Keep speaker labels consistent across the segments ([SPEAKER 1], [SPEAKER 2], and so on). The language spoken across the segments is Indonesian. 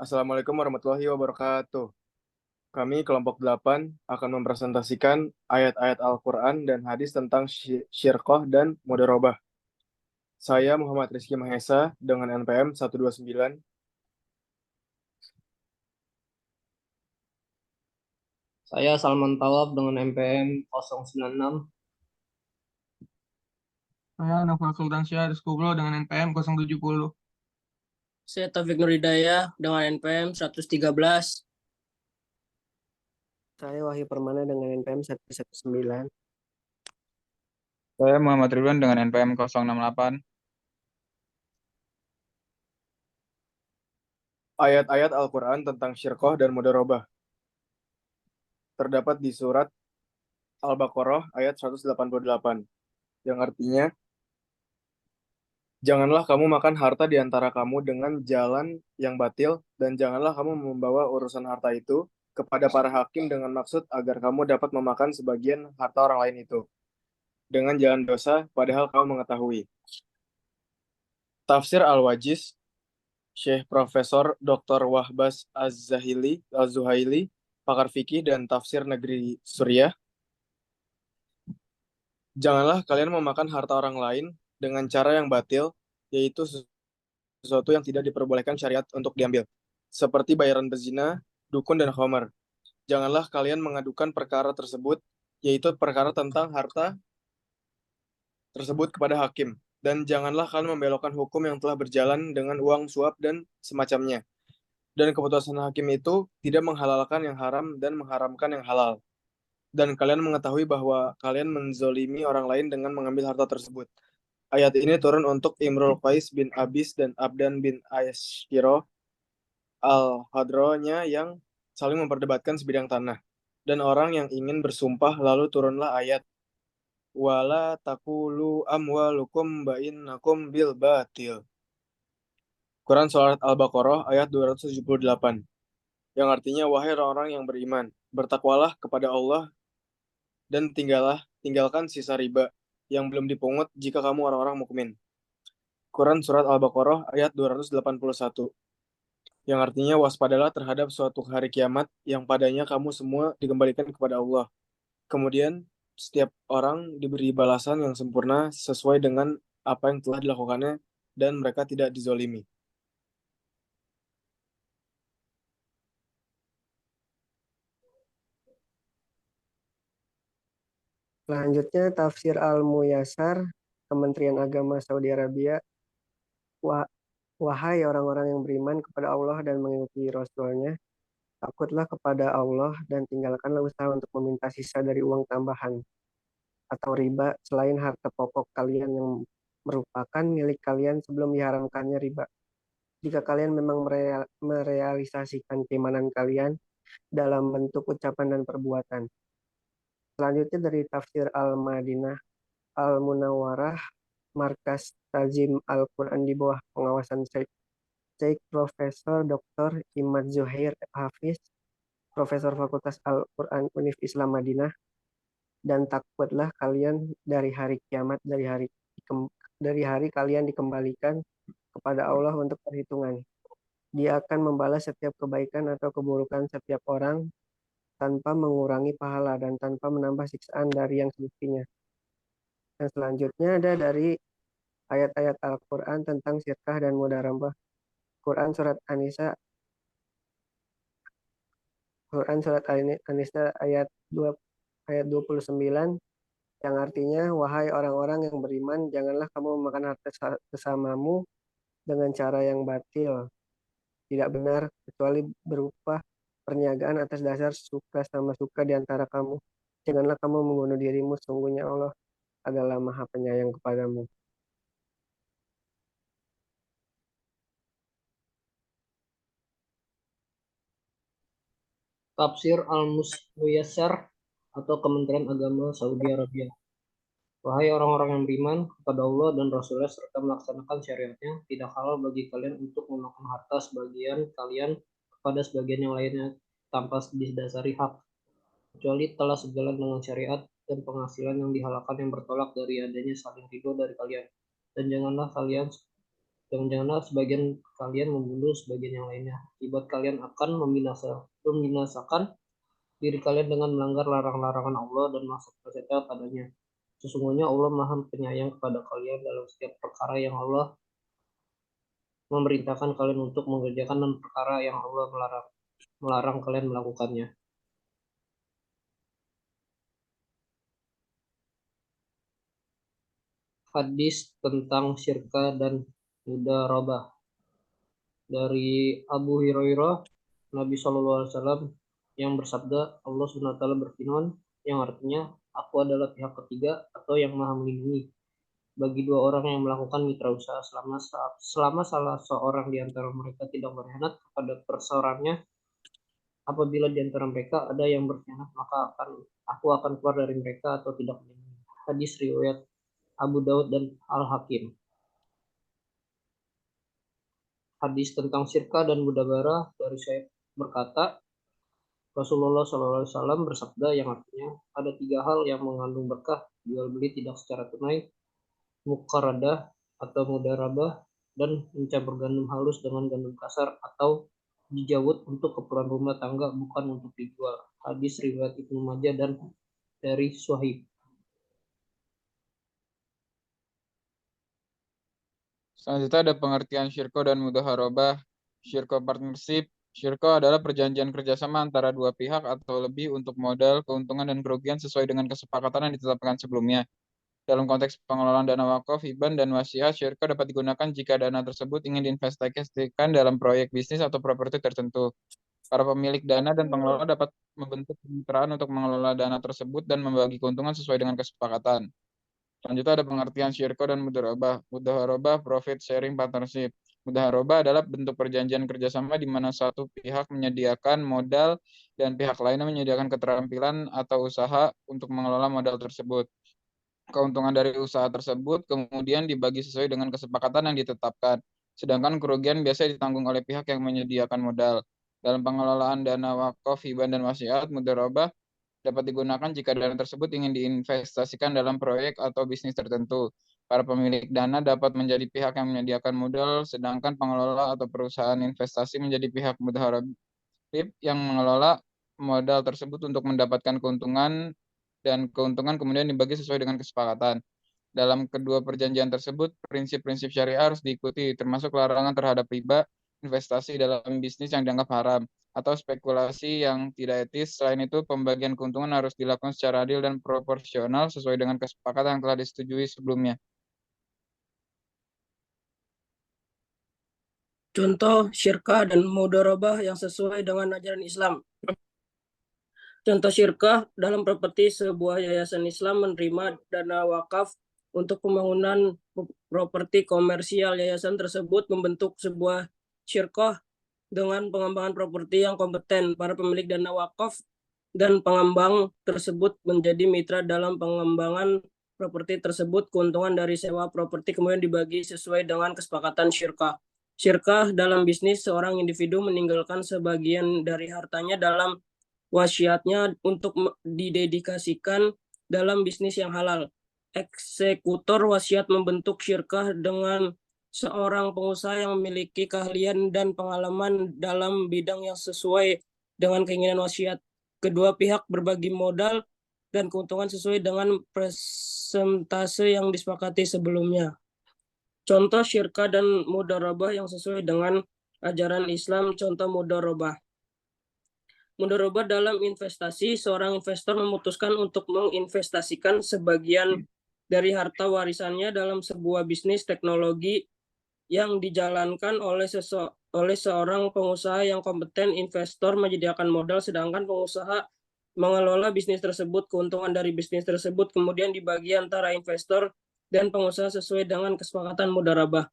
[SPEAKER 1] Assalamualaikum warahmatullahi wabarakatuh. Kami kelompok 8 akan mempresentasikan ayat-ayat Al-Quran dan hadis tentang syirqah dan mudharabah. Saya Muhammad Rizky Mahesa dengan NPM 129.
[SPEAKER 2] Saya Salman Tawab dengan MPM 096.
[SPEAKER 3] Saya Novel Sultansyah Rizkubro dengan NPM 070.
[SPEAKER 4] Saya Taufik Nur Hidayah dengan NPM 113.
[SPEAKER 5] Saya Wahyu Permana dengan NPM 119.
[SPEAKER 6] Saya Muhammad Ridwan dengan NPM 068.
[SPEAKER 1] Ayat-ayat Al-Quran tentang syirqah dan mudharabah terdapat di surat Al-Baqarah ayat 188, yang artinya, janganlah kamu makan harta di antara kamu dengan jalan yang batil, dan janganlah kamu membawa urusan harta itu kepada para hakim dengan maksud agar kamu dapat memakan sebagian harta orang lain itu dengan jalan dosa, padahal kamu mengetahui. Tafsir Al-Wajiz, Syekh Profesor Dr. Wahbas Az-Zuhaili, pakar fikih dan tafsir negeri Suriah. Janganlah kalian memakan harta orang lain dengan cara yang batil, yaitu sesuatu yang tidak diperbolehkan syariat untuk diambil, seperti bayaran berzina, dukun, dan khamar. Janganlah kalian mengadukan perkara tersebut, yaitu perkara tentang harta tersebut kepada hakim. Dan janganlah kalian membelokkan hukum yang telah berjalan dengan uang suap dan semacamnya. Dan keputusan hakim itu tidak menghalalkan yang haram dan mengharamkan yang halal. Dan kalian mengetahui bahwa kalian menzolimi orang lain dengan mengambil harta tersebut. Ayat ini turun untuk Imrul Qais bin Abis dan Abdan bin Ayashiro al-Hadronya yang saling memperdebatkan sebidang tanah. Dan orang yang ingin bersumpah, lalu turunlah ayat wala takulu amwalukum bainakum bil batil. Quran Surat Al-Baqarah ayat 278, yang artinya, wahai orang-orang yang beriman, bertakwalah kepada Allah dan tinggalkan sisa riba yang belum dipungut jika kamu orang-orang mukmin. Quran Surat Al-Baqarah ayat 281, yang artinya, waspadalah terhadap suatu hari kiamat yang padanya kamu semua dikembalikan kepada Allah. Kemudian setiap orang diberi balasan yang sempurna sesuai dengan apa yang telah dilakukannya dan mereka tidak dizolimi.
[SPEAKER 5] Selanjutnya Tafsir Al-Muyassar, Kementerian Agama Saudi Arabia. Wahai orang-orang yang beriman kepada Allah dan mengikuti Rasul-Nya, takutlah kepada Allah dan tinggalkanlah usaha untuk meminta sisa dari uang tambahan atau riba selain harta pokok kalian yang merupakan milik kalian sebelum diharamkannya riba. Jika kalian memang merealisasikan keimanan kalian dalam bentuk ucapan dan perbuatan. Selanjutnya dari Tafsir Al-Madinah Al-Munawwarah, Markas Tazim Al-Quran di bawah pengawasan Syekh Profesor Dr. Imad Zuhair Hafiz, Profesor Fakultas Al-Quran Univ Islam Madinah. Dan takutlah kalian dari hari kiamat, dari hari kalian dikembalikan kepada Allah untuk perhitungan. Dia akan membalas setiap kebaikan atau keburukan setiap orang tanpa mengurangi pahala dan tanpa menambah siksaan dari yang semestinya. Dan selanjutnya ada dari ayat-ayat Al-Quran tentang syirkah dan mudharabah. Quran Surat An-Nisa ayat 29, yang artinya, wahai orang-orang yang beriman, janganlah kamu memakan harta sesamamu dengan cara yang batil, tidak benar, kecuali berupa perniagaan atas dasar suka sama suka di antara kamu. Janganlah kamu membunuh dirimu, sungguhnya Allah adalah Maha Penyayang kepadamu.
[SPEAKER 2] Tafsir Al-Muyassar atau Kementerian Agama Saudi Arabia. Wahai orang-orang yang beriman kepada Allah dan Rasul-Nya serta melaksanakan syariatnya, tidak halal bagi kalian untuk memakan harta sebagian kalian kepada sebagian yang lainnya tanpa didasari hak, kecuali telah sejalan dengan syariat dan penghasilan yang dihalalkan yang bertolak dari adanya saling ridho dari kalian. Dan Jangan-jangan sebagian kalian membunuh sebagian yang lainnya. Akibat kalian akan membinasakan diri kalian dengan melanggar larang-larangan Allah dan maksud percaya padanya. Sesungguhnya Allah Maha Penyayang kepada kalian dalam setiap perkara yang Allah memerintahkan kalian untuk mengerjakan dan perkara yang Allah melarang kalian melakukannya. Hadis tentang syirka dan mudharabah. Dari Abu Hurairah, Nabi SAW yang bersabda, Allah SWT berfirman, yang artinya, aku adalah pihak ketiga atau yang maha melindungi bagi dua orang yang melakukan mitra usaha selama salah seorang di antara mereka tidak berkhianat kepada perseorangannya. Apabila di antara mereka ada yang berkhianat, maka aku akan keluar dari mereka atau tidak melindungi. Hadis riwayat Abu Daud dan Al-Hakim. Hadis tentang syirka dan mudabara dari Syekh berkata, Rasulullah SAW bersabda yang artinya, ada 3 hal yang mengandung berkah jual beli tidak secara tunai, muqaradah atau mudarabah, dan mencampur gandum halus dengan gandum kasar atau dijawut untuk keperluan rumah tangga, bukan untuk dijual. Hadis riwayat Ibnu Majah dan dari Suhaib.
[SPEAKER 6] Selanjutnya ada pengertian syirko dan mudhaharabah. Syirko partnership. Syirko adalah perjanjian kerjasama antara dua pihak atau lebih untuk modal, keuntungan, dan kerugian sesuai dengan kesepakatan yang ditetapkan sebelumnya. Dalam konteks pengelolaan dana wakaf, hiban, dan wasiat, syirko dapat digunakan jika dana tersebut ingin diinvestasikan dalam proyek bisnis atau properti tertentu. Para pemilik dana dan pengelola dapat membentuk kemitraan untuk mengelola dana tersebut dan membagi keuntungan sesuai dengan kesepakatan. Selanjutnya ada pengertian syirko dan mudharabah. Mudharabah, profit sharing partnership. Mudharabah adalah bentuk perjanjian kerjasama di mana satu pihak menyediakan modal dan pihak lainnya menyediakan keterampilan atau usaha untuk mengelola modal tersebut. Keuntungan dari usaha tersebut kemudian dibagi sesuai dengan kesepakatan yang ditetapkan. Sedangkan kerugian biasanya ditanggung oleh pihak yang menyediakan modal. Dalam pengelolaan dana wakaf, hiban, dan wasiat, mudharabah dapat digunakan jika dana tersebut ingin diinvestasikan dalam proyek atau bisnis tertentu. Para pemilik dana dapat menjadi pihak yang menyediakan modal, sedangkan pengelola atau perusahaan investasi menjadi pihak mudharabah yang mengelola modal tersebut untuk mendapatkan keuntungan, dan keuntungan kemudian dibagi sesuai dengan kesepakatan. Dalam kedua perjanjian tersebut, prinsip-prinsip syariah harus diikuti, termasuk larangan terhadap riba, investasi dalam bisnis yang dianggap haram, atau spekulasi yang tidak etis. Selain itu, pembagian keuntungan harus dilakukan secara adil dan proporsional sesuai dengan kesepakatan yang telah disetujui sebelumnya.
[SPEAKER 4] Contoh syirkah dan mudharabah yang sesuai dengan ajaran Islam. Contoh syirkah dalam properti, sebuah yayasan Islam menerima dana wakaf untuk pembangunan properti komersial. Yayasan tersebut membentuk sebuah syirkah dengan pengembangan properti yang kompeten. Para pemilik dana wakaf dan pengembang tersebut menjadi mitra dalam pengembangan properti tersebut. Keuntungan dari sewa properti kemudian dibagi sesuai dengan kesepakatan syirkah. Syirkah dalam bisnis, seorang individu meninggalkan sebagian dari hartanya dalam wasiatnya untuk didedikasikan dalam bisnis yang halal. Eksekutor wasiat membentuk syirkah dengan seorang pengusaha yang memiliki keahlian dan pengalaman dalam bidang yang sesuai dengan keinginan wasiat. Kedua pihak berbagi modal dan keuntungan sesuai dengan persentase yang disepakati sebelumnya. Contoh syirkah dan mudharabah yang sesuai dengan ajaran Islam. Contoh mudharabah. Mudharabah dalam investasi, seorang investor memutuskan untuk menginvestasikan sebagian dari harta warisannya dalam sebuah bisnis teknologi yang dijalankan oleh seorang pengusaha yang kompeten. Investor menyediakan modal, sedangkan pengusaha mengelola bisnis tersebut. Keuntungan dari bisnis tersebut kemudian dibagi antara investor dan pengusaha sesuai dengan kesepakatan mudharabah.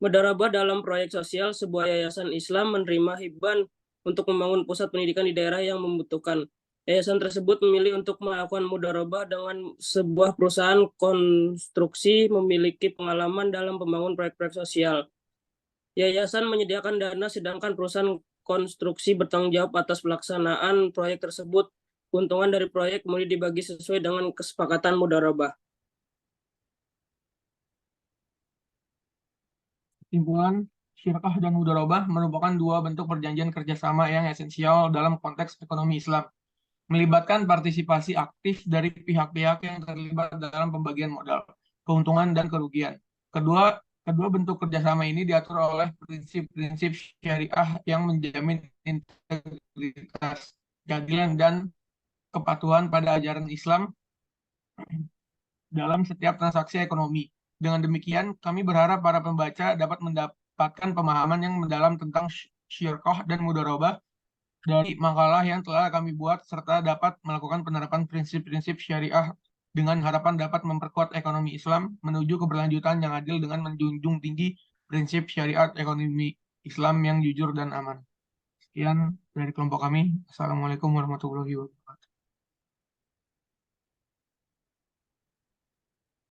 [SPEAKER 4] Mudharabah dalam proyek sosial, sebuah yayasan Islam menerima hiban untuk membangun pusat pendidikan di daerah yang membutuhkan. Yayasan tersebut memilih untuk melakukan mudharabah dengan sebuah perusahaan konstruksi memiliki pengalaman dalam pembangunan proyek-proyek sosial. Yayasan menyediakan dana, sedangkan perusahaan konstruksi bertanggung jawab atas pelaksanaan proyek tersebut. Keuntungan dari proyek kemudian dibagi sesuai dengan kesepakatan mudharabah.
[SPEAKER 3] Kesimpulan, syirkah dan mudharabah merupakan dua bentuk perjanjian kerjasama yang esensial dalam konteks ekonomi Islam, melibatkan partisipasi aktif dari pihak-pihak yang terlibat dalam pembagian modal, keuntungan, dan kerugian. Kedua bentuk kerjasama ini diatur oleh prinsip-prinsip syariah yang menjamin integritas, keadilan, dan kepatuhan pada ajaran Islam dalam setiap transaksi ekonomi. Dengan demikian, kami berharap para pembaca dapat mendapatkan pemahaman yang mendalam tentang syirkoh dan mudharabah dari makalah yang telah kami buat, serta dapat melakukan penerapan prinsip-prinsip syariah dengan harapan dapat memperkuat ekonomi Islam menuju keberlanjutan yang adil dengan menjunjung tinggi prinsip syariat ekonomi Islam yang jujur dan aman. Sekian dari kelompok kami. Assalamualaikum warahmatullahi wabarakatuh.